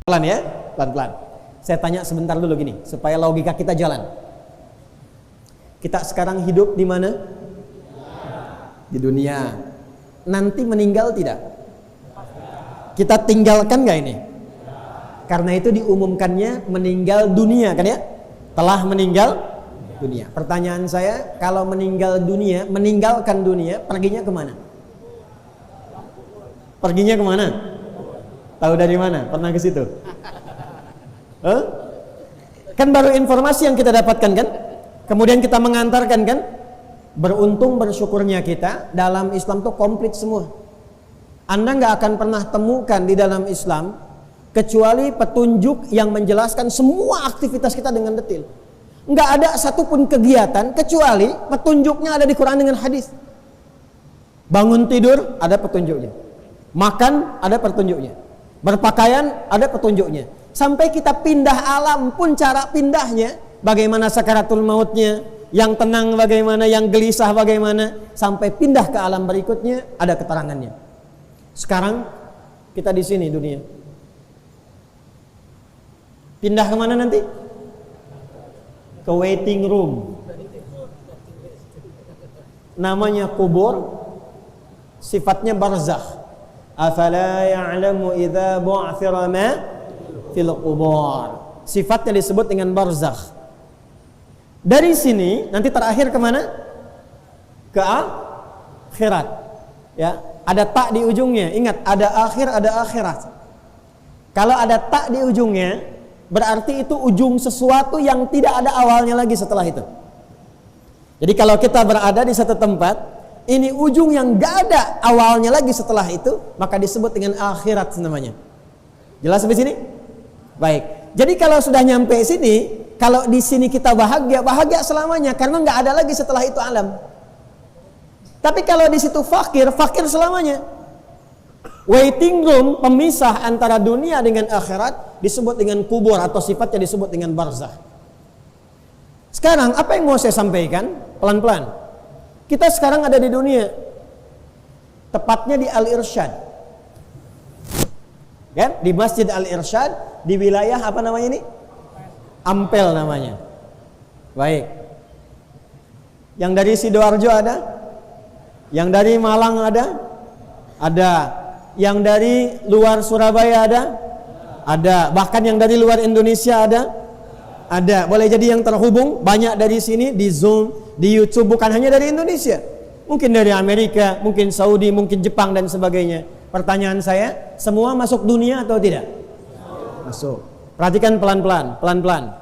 Pelan ya, pelan-pelan. Saya tanya sebentar dulu gini, supaya logika kita jalan. Kita sekarang hidup di mana? Di dunia. Nanti meninggal tidak? Kita tinggalkan gak ini? Karena itu diumumkannya meninggal dunia kan ya? Telah meninggal dunia. Pertanyaan saya, kalau meninggal dunia, meninggalkan dunia, perginya kemana? Perginya kemana? Tahu dari mana? Pernah ke situ? Kan baru informasi yang kita dapatkan kan? Kemudian kita mengantarkan kan? Beruntung bersyukurnya kita dalam Islam tuh komplit semua. Anda nggak akan pernah temukan di dalam Islam kecuali petunjuk yang menjelaskan semua aktivitas kita dengan detail. Nggak ada satupun kegiatan kecuali petunjuknya ada di Quran dengan hadis. Bangun tidur ada petunjuknya, makan ada petunjuknya, berpakaian ada petunjuknya. Sampai kita pindah alam pun cara pindahnya, bagaimana sakaratul mautnya, yang tenang bagaimana, yang gelisah bagaimana, sampai pindah ke alam berikutnya ada keterangannya. Sekarang kita di sini dunia. Pindah kemana nanti? Ke waiting room. Namanya kubur, sifatnya barzakh. Afala ya'lamu idza bu'thira ma fil qubur. Sifatnya disebut dengan barzakh. Dari sini nanti terakhir kemana? Ke akhirat. Ya, ada tak di ujungnya. Ingat, ada akhir, ada akhirat. Kalau ada tak di ujungnya, berarti itu ujung sesuatu yang tidak ada awalnya lagi setelah itu. Jadi kalau kita berada di satu tempat, ini ujung yang gak ada awalnya lagi setelah itu, maka disebut dengan akhirat namanya. Jelas sampai sini? Baik. Jadi kalau sudah nyampe sini, kalau di sini kita bahagia, bahagia selamanya karena nggak ada lagi setelah itu alam. Tapi kalau di situ fakir, fakir selamanya. Waiting room, pemisah antara dunia dengan akhirat, disebut dengan kubur atau sifatnya disebut dengan barzakh. Sekarang apa yang mau saya sampaikan? Pelan-pelan. Kita sekarang ada di dunia, tepatnya di Al-Irsyad, kan? Di Masjid Al-Irsyad, di wilayah apa namanya ini? Ampel namanya. Baik. Yang dari Sidoarjo ada? Yang dari Malang ada? Ada. Yang dari luar Surabaya ada? Ada. Bahkan yang dari luar Indonesia ada? Ada. Boleh jadi yang terhubung banyak dari sini di Zoom, di YouTube, bukan hanya dari Indonesia. Mungkin dari Amerika, mungkin Saudi, mungkin Jepang dan sebagainya. Pertanyaan saya, semua masuk dunia atau tidak? Masuk. Perhatikan pelan-pelan, pelan-pelan.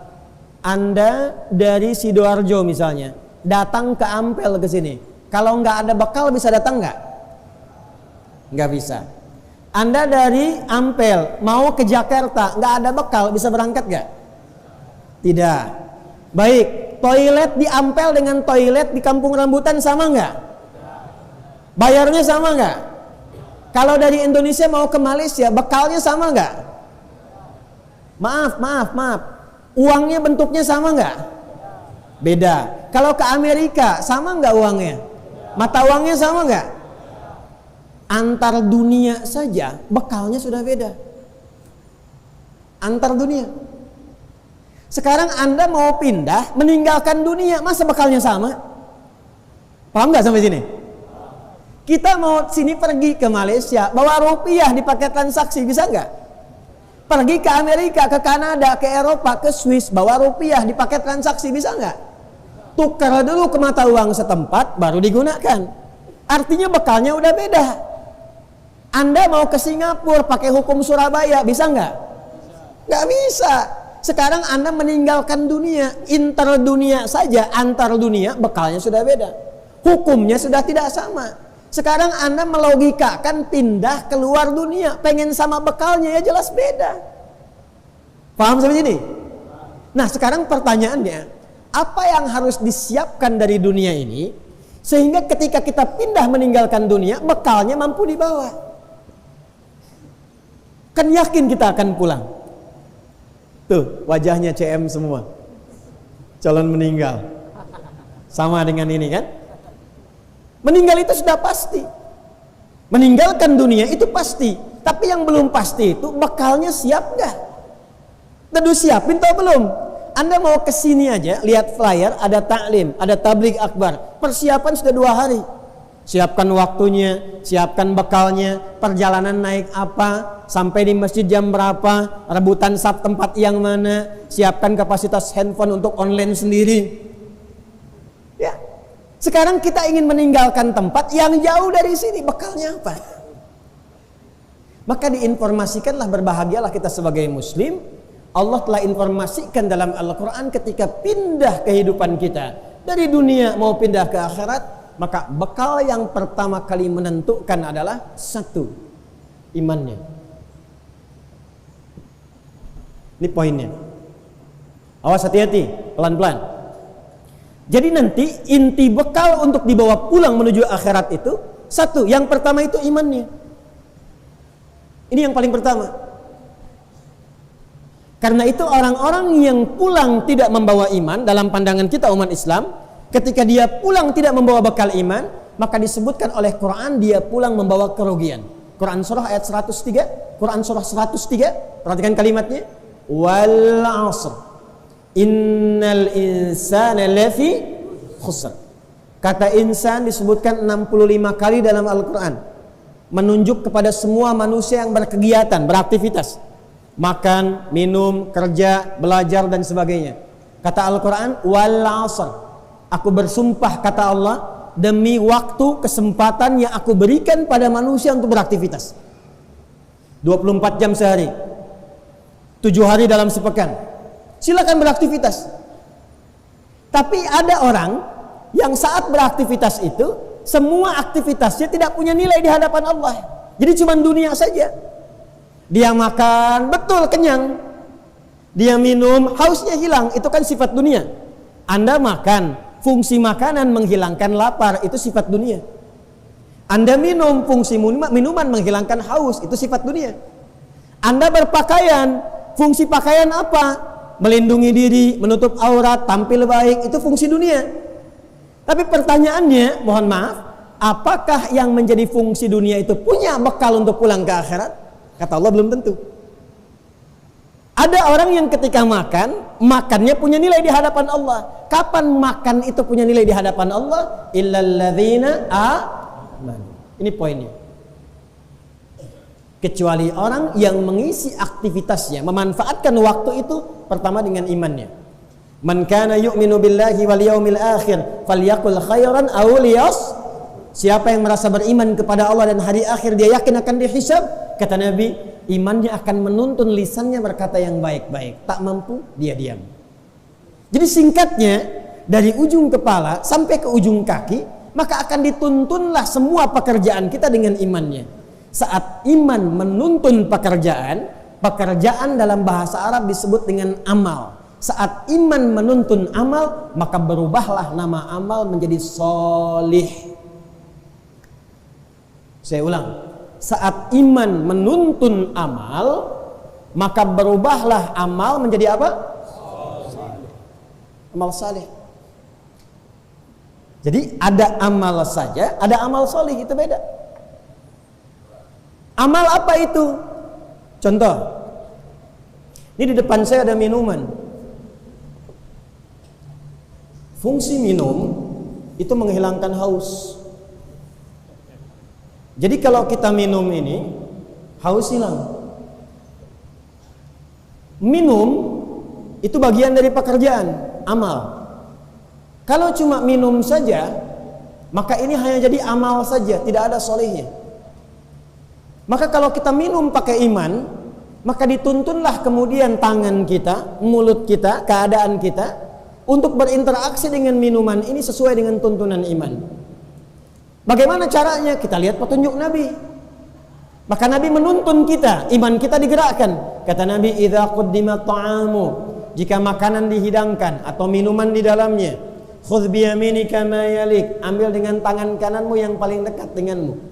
Anda dari Sidoarjo misalnya, datang ke Ampel ke sini. Kalau nggak ada bekal bisa datang nggak? Nggak bisa. Anda dari Ampel mau ke Jakarta, nggak ada bekal, bisa berangkat nggak? Tidak. Baik, toilet di Ampel dengan toilet di Kampung Rambutan sama nggak? Bayarnya sama nggak? Kalau dari Indonesia mau ke Malaysia, bekalnya sama nggak? Maaf. Uangnya bentuknya sama nggak? Beda. Kalau ke Amerika, sama nggak uangnya? Mata uangnya sama nggak? Antar dunia saja bekalnya sudah beda. Antar dunia. Sekarang Anda mau pindah, meninggalkan dunia, masa bekalnya sama? Paham nggak sampai sini? Kita mau sini pergi ke Malaysia, bawa rupiah dipakai transaksi, bisa nggak? Pergi ke Amerika, ke Kanada, ke Eropa, ke Swiss, bawa rupiah dipakai transaksi, bisa nggak? Tukar dulu ke mata uang setempat, baru digunakan. Artinya bekalnya udah beda. Anda mau ke Singapura pakai hukum Surabaya, bisa nggak? Nggak bisa. Sekarang Anda meninggalkan dunia, inter dunia saja, antar dunia bekalnya sudah beda. Hukumnya sudah tidak sama. Sekarang Anda melogikakan pindah keluar dunia, pengen sama bekalnya ya jelas beda. Paham sampai sini? Nah sekarang pertanyaannya, apa yang harus disiapkan dari dunia ini sehingga ketika kita pindah meninggalkan dunia, bekalnya mampu dibawa? Kan yakin kita akan pulang. Tuh wajahnya CM semua, calon meninggal. Sama dengan ini kan? Meninggal itu sudah pasti. Meninggalkan dunia itu pasti, tapi yang belum pasti itu bekalnya siap nggak? Udah siapin atau belum? Anda mau kesini aja, lihat flyer, ada taklim, ada tabligh akbar, persiapan sudah 2 hari. Siapkan waktunya, siapkan bekalnya, perjalanan naik apa, sampai di masjid jam berapa, rebutan sab tempat yang mana, siapkan kapasitas handphone untuk online sendiri. Ya. Sekarang kita ingin meninggalkan tempat yang jauh dari sini, bekalnya apa? Maka diinformasikanlah, berbahagialah kita sebagai muslim. Allah telah informasikan dalam Al-Quran ketika pindah kehidupan kita dari dunia mau pindah ke akhirat, maka bekal yang pertama kali menentukan adalah 1, imannya. Ini poinnya. Awas, hati-hati, pelan-pelan. Jadi nanti inti bekal untuk dibawa pulang menuju akhirat itu 1, yang pertama itu imannya. Ini yang paling pertama. Karena itu orang-orang yang pulang tidak membawa iman, dalam pandangan kita umat Islam, ketika dia pulang tidak membawa bekal iman, maka disebutkan oleh Quran dia pulang membawa kerugian. Quran surah ayat 103, Quran surah 103, perhatikan kalimatnya, wal 'asr innal insana lafi khusr. Kata insan disebutkan 65 kali dalam Al-Quran, menunjuk kepada semua manusia yang berkegiatan, beraktivitas, makan, minum, kerja, belajar dan sebagainya. Kata Al-Quran, wal 'asr, aku bersumpah, kata Allah, demi waktu, kesempatan yang aku berikan pada manusia untuk beraktivitas 24 jam sehari, 7 hari dalam sepekan. Silakan beraktivitas. Tapi ada orang yang saat beraktivitas itu semua aktivitasnya tidak punya nilai di hadapan Allah. Jadi cuma dunia saja. Dia makan, betul kenyang. Dia minum, hausnya hilang. Itu kan sifat dunia. Anda makan, fungsi makanan menghilangkan lapar, itu sifat dunia. Anda minum, fungsi minuman menghilangkan haus, itu sifat dunia. Anda berpakaian, fungsi pakaian apa? Melindungi diri, menutup aurat, tampil baik, itu fungsi dunia. Tapi pertanyaannya, mohon maaf, apakah yang menjadi fungsi dunia itu punya bekal untuk pulang ke akhirat? Kata Allah, belum tentu. Ada orang yang ketika makan, makannya punya nilai di hadapan Allah. Kapan makan itu punya nilai di hadapan Allah? Illalladzina amanu. Ini poinnya. Kecuali orang yang mengisi aktivitasnya, memanfaatkan waktu itu pertama dengan imannya. Man kana yu'minu billahi wal yaumil akhir falyaqul khairan aw liyas. Siapa yang merasa beriman kepada Allah dan hari akhir, dia yakin akan dihisab, kata Nabi, imannya akan menuntun lisannya berkata yang baik-baik. Tak mampu, dia diam. Jadi singkatnya, dari ujung kepala sampai ke ujung kaki, maka akan dituntunlah semua pekerjaan kita dengan imannya. Saat iman menuntun pekerjaan, pekerjaan dalam bahasa Arab disebut dengan amal. Saat iman menuntun amal, maka berubahlah nama amal menjadi sholih. Saya ulang. Saat iman menuntun amal, maka berubahlah amal menjadi apa? Amal saleh. Jadi ada amal saja, ada amal solih, itu beda. Amal apa itu? Contoh, ini di depan saya ada minuman. Fungsi minum itu menghilangkan haus. Jadi kalau kita minum ini, haus hilang. Minum itu bagian dari pekerjaan, amal. Kalau cuma minum saja, maka ini hanya jadi amal saja, tidak ada solehnya. Maka kalau kita minum pakai iman, maka dituntunlah kemudian tangan kita, mulut kita, keadaan kita untuk berinteraksi dengan minuman ini sesuai dengan tuntunan iman. Bagaimana caranya? Kita lihat petunjuk Nabi. Maka Nabi menuntun kita, iman kita digerakkan. Kata Nabi, idza quddima ta'amu, jika makanan dihidangkan atau minuman di dalamnya, khudh bi yaminika ma yalik, ambil dengan tangan kananmu yang paling dekat denganmu.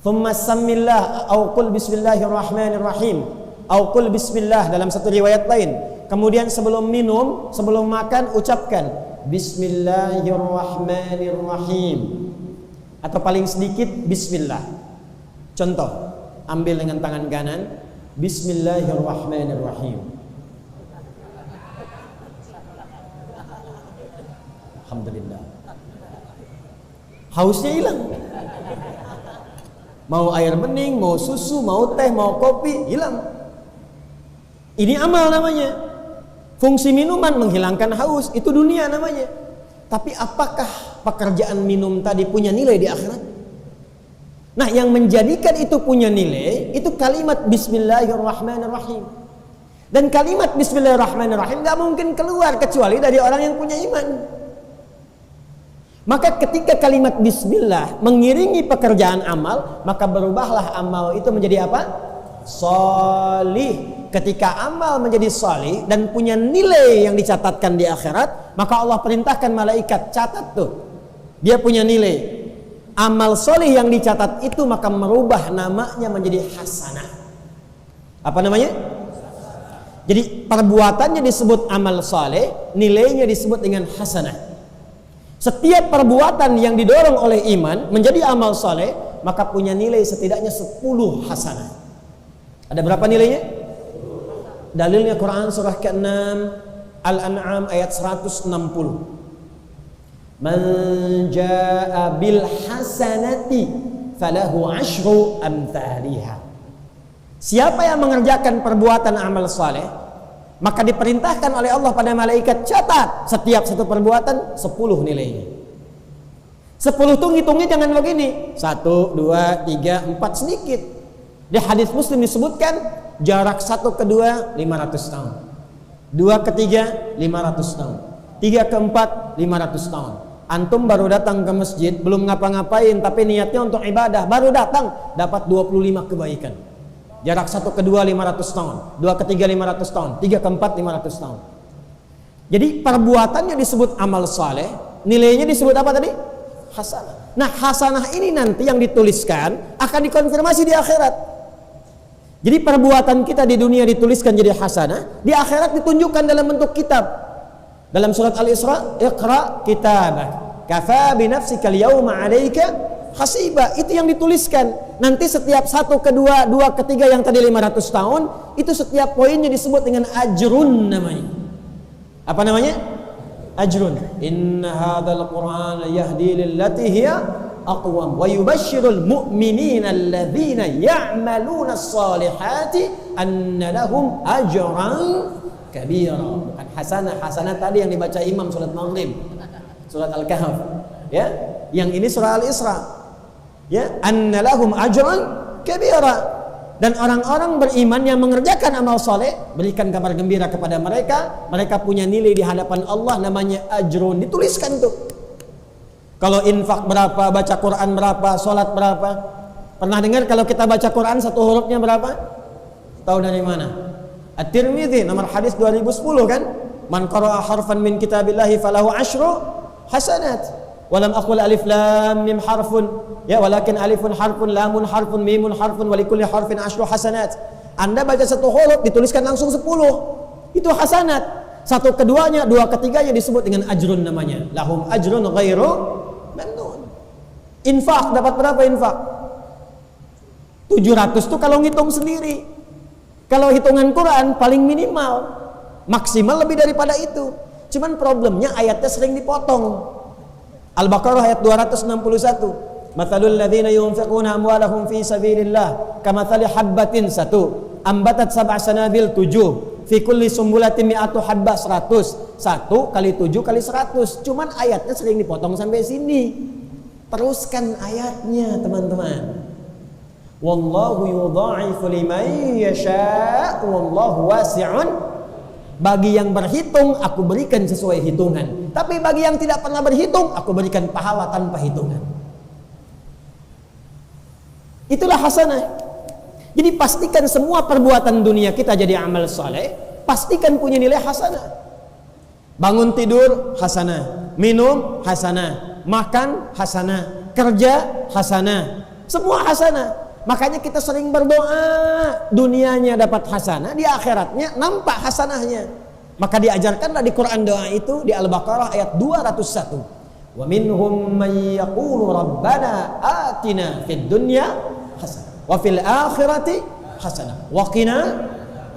Thumma sammillah au qul bismillahirrahmanirrahim au qul bismillah dalam satu riwayat lain. Kemudian sebelum minum, sebelum makan, ucapkan bismillahirrahmanirrahim, atau paling sedikit bismillah. Contoh, ambil dengan tangan kanan, Bismillahirrahmanirrahim. Alhamdulillah. Hausnya hilang. Mau air bening, mau susu, mau teh, mau kopi, hilang. Ini amal namanya. Fungsi minuman menghilangkan haus, itu dunia namanya. Tapi apakah pekerjaan minum tadi punya nilai di akhirat? Nah, yang menjadikan itu punya nilai, itu kalimat Bismillahirrahmanirrahim. Dan kalimat Bismillahirrahmanirrahim gak mungkin keluar kecuali dari orang yang punya iman. Maka ketika kalimat Bismillah mengiringi pekerjaan amal, maka berubahlah amal itu menjadi apa? Salih. Ketika amal menjadi salih dan punya nilai yang dicatatkan di akhirat, maka Allah perintahkan malaikat, catat tuh. Dia punya nilai. Amal soleh yang dicatat itu maka merubah namanya menjadi hasanah. Apa namanya? Jadi perbuatannya disebut amal soleh, nilainya disebut dengan hasanah. Setiap perbuatan yang didorong oleh iman menjadi amal soleh, maka punya nilai setidaknya 10 hasanah. Ada berapa nilainya? Dalilnya Quran surah ke-6 Al-An'am ayat 160. Man jaa bil hasanati falahu asyru amthaliha. Siapa yang mengerjakan perbuatan amal saleh, maka diperintahkan oleh Allah pada malaikat, catat setiap satu perbuatan 10 nilainya. 10 tuh ngitungnya jangan begini 1, 2, 3, 4 sedikit. Di hadis Muslim disebutkan jarak 1 ke 2 500 tahun, 2 ke 3 500 tahun, 3 ke 4 500 tahun. Antum baru datang ke masjid, belum ngapa-ngapain, tapi niatnya untuk ibadah, baru datang dapat 25 kebaikan. Jarak 1 ke 2 500 tahun, 2 ke 3 500 tahun, 3 ke 4 500 tahun. Jadi perbuatannya disebut amal saleh, nilainya disebut apa tadi? Hasanah. Nah, hasanah ini nanti yang dituliskan akan dikonfirmasi di akhirat. Jadi perbuatan kita di dunia dituliskan jadi hasanah, di akhirat ditunjukkan dalam bentuk kitab. Dalam surat Al-Isra, Iqra kitabak, kafa bi nafsika al-yawma 'alaika hasiba. Itu yang dituliskan. Nanti setiap 1 ke 2, 2 ke 3 yang tadi 500 tahun, itu setiap poinnya disebut dengan ajrun namanya. Apa namanya? Ajrun. Inna hadzal Qur'ana yahdi lillati hiya aqwam wa yubashshirul mu'minina alladzina ya'maluna as-salihati anna lahum ajran kabira. Bukan hasanah. Hasanah tadi yang dibaca imam surat maghrib, surat Al-Kahf, ya. Yang ini surah Al-Isra, ya. Anna lahum ajran kabira. Dan orang-orang beriman yang mengerjakan amal soleh, berikan kabar gembira kepada mereka, mereka punya nilai di hadapan Allah namanya ajrun. Dituliskan tuh. Kalau infak berapa, baca Quran berapa, sholat berapa. Pernah dengar kalau kita baca Quran satu hurufnya berapa? Tahu dari mana? At-Tirmidzi nomor hadis 2010 kan? Man qara'a harfan min kitabillahi falahu asyru hasanat. Walam aqul alif lam mim harfun, ya, walakin alifun harfun, lamun harfun, mimun harfun, wa likulli harfin asyru hasanat. Anda baca satu huruf dituliskan langsung 10. Itu hasanat. Satu keduanya, 2 ketiganya disebut dengan ajrun namanya. Lahum ajrun ghairu mamnun. Infak dapat berapa infak? 700 tuh kalau ngitung sendiri. Kalau hitungan Quran paling minimal, maksimal lebih daripada itu. Cuman problemnya ayatnya sering dipotong. Al-Baqarah ayat 261. Mathalul ladzina yunfiquna amwalahum fi sabilillah kamathali habbatin 1 ambatat sab'a sanabil 7 fi kulli sumbulatin mi'atu habbah 100. 1 kali 7 kali 100. Cuman ayatnya sering dipotong sampai sini. Teruskan ayatnya, teman-teman. Wallahu yudha'ifu liman yasha' wallahu wasi'un. Bagi yang berhitung aku berikan sesuai hitungan, tapi bagi yang tidak pernah berhitung aku berikan pahala tanpa hitungan. Itulah hasanah. Jadi pastikan semua perbuatan dunia kita jadi amal saleh, pastikan punya nilai hasanah. Bangun tidur hasanah, minum hasanah, makan hasanah, kerja hasanah, semua hasanah. Makanya kita sering berdoa, dunianya dapat hasanah, di akhiratnya nampak hasanahnya. Maka diajarkanlah di Quran doa itu di Al-Baqarah ayat 201. Wa minhum may yaqulu rabbana atina fid dunya hasanah. wa fil akhirati hasanah wa qina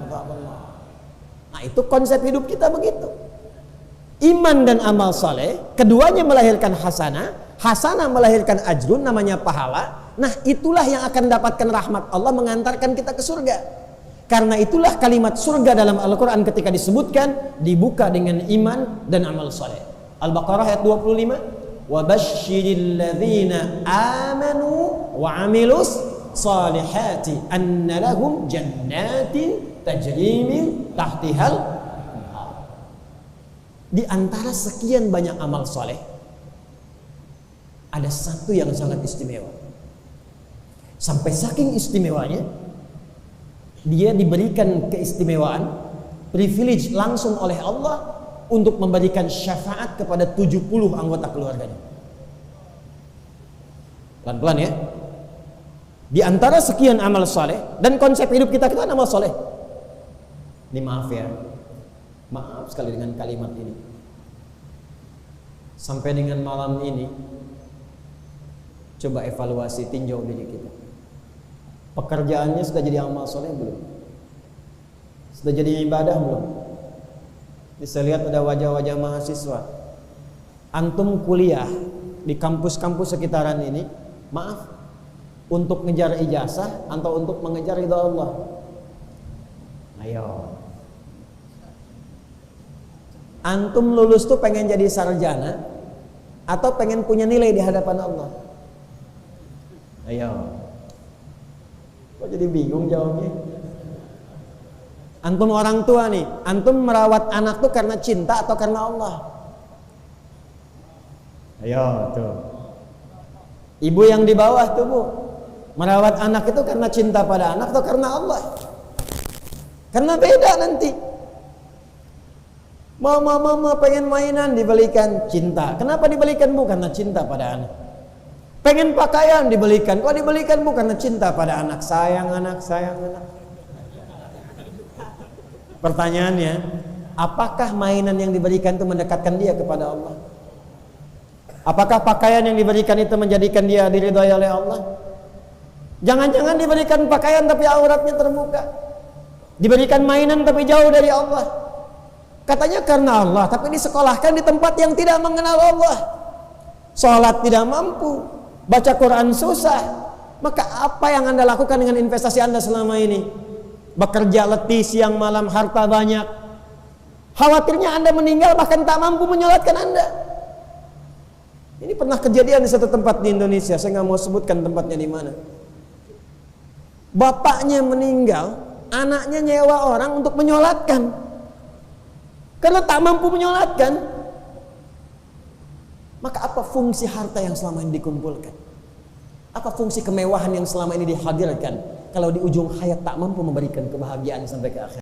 adzabannar. Nah, itu konsep hidup kita begitu. Iman dan amal saleh, keduanya melahirkan hasanah, hasanah melahirkan ajrun, namanya pahala. Nah, itulah yang akan dapatkan rahmat Allah, mengantarkan kita ke surga. Karena itulah kalimat surga dalam Al-Quran ketika disebutkan dibuka dengan iman dan amal saleh. Al-Baqarah ayat 25, wa basyiril ladzina amanu wa amilus salihati anna lahum jannatin tajri min tahtihal. Di antara sekian banyak amal soleh, ada satu yang sangat istimewa. Sampai saking istimewanya, dia diberikan keistimewaan, privilege langsung oleh Allah untuk memberikan syafaat kepada 70 anggota keluarganya. Pelan-pelan ya. Di antara sekian amal soleh, dan konsep hidup kita kan amal soleh. Ini maaf ya, maaf sekali dengan kalimat ini. Sampai dengan malam ini, coba evaluasi, tinjau diri kita. Pekerjaannya sudah jadi amal soleh belum? Sudah jadi ibadah belum? Bisa lihat ada wajah-wajah mahasiswa. Antum kuliah di kampus-kampus sekitaran ini, maaf, untuk ngejar ijazah atau untuk mengejar ridha Allah? Ayo. Antum lulus tuh pengen jadi sarjana atau pengen punya nilai di hadapan Allah? Ayo. Kok jadi bingung jawabnya? Antum orang tua nih, antum merawat anak tuh karena cinta atau karena Allah? Ayo tuh. Ibu yang di bawah tuh Bu, merawat anak itu karena cinta pada anak atau karena Allah? Karena beda nanti. Mama pengen mainan, dibelikan cinta. Kenapa dibelikan Bu? Karena cinta pada anak. Pengen pakaian, dibelikan. Kok dibelikan Bu? Karena cinta pada anak. Sayang anak, sayang anak. Pertanyaannya, apakah mainan yang diberikan itu mendekatkan dia kepada Allah? Apakah pakaian yang diberikan itu menjadikan dia diridhai oleh Allah? Jangan-jangan diberikan pakaian tapi auratnya terbuka. Diberikan mainan tapi jauh dari Allah. Katanya karena Allah, tapi disekolahkan di tempat yang tidak mengenal Allah. Sholat tidak mampu, baca Quran susah. Maka apa yang Anda lakukan dengan investasi Anda selama ini? Bekerja letih siang malam, harta banyak. Khawatirnya Anda meninggal bahkan tak mampu menyolatkan Anda. Ini pernah kejadian di satu tempat di Indonesia, saya nggak mau sebutkan tempatnya di mana. Bapaknya meninggal, anaknya nyewa orang untuk menyolatkan. Karena tak mampu menyolatkan. Maka apa fungsi harta yang selama ini dikumpulkan? Apa fungsi kemewahan yang selama ini dihadirkan kalau di ujung hayat tak mampu memberikan kebahagiaan sampai ke akhir?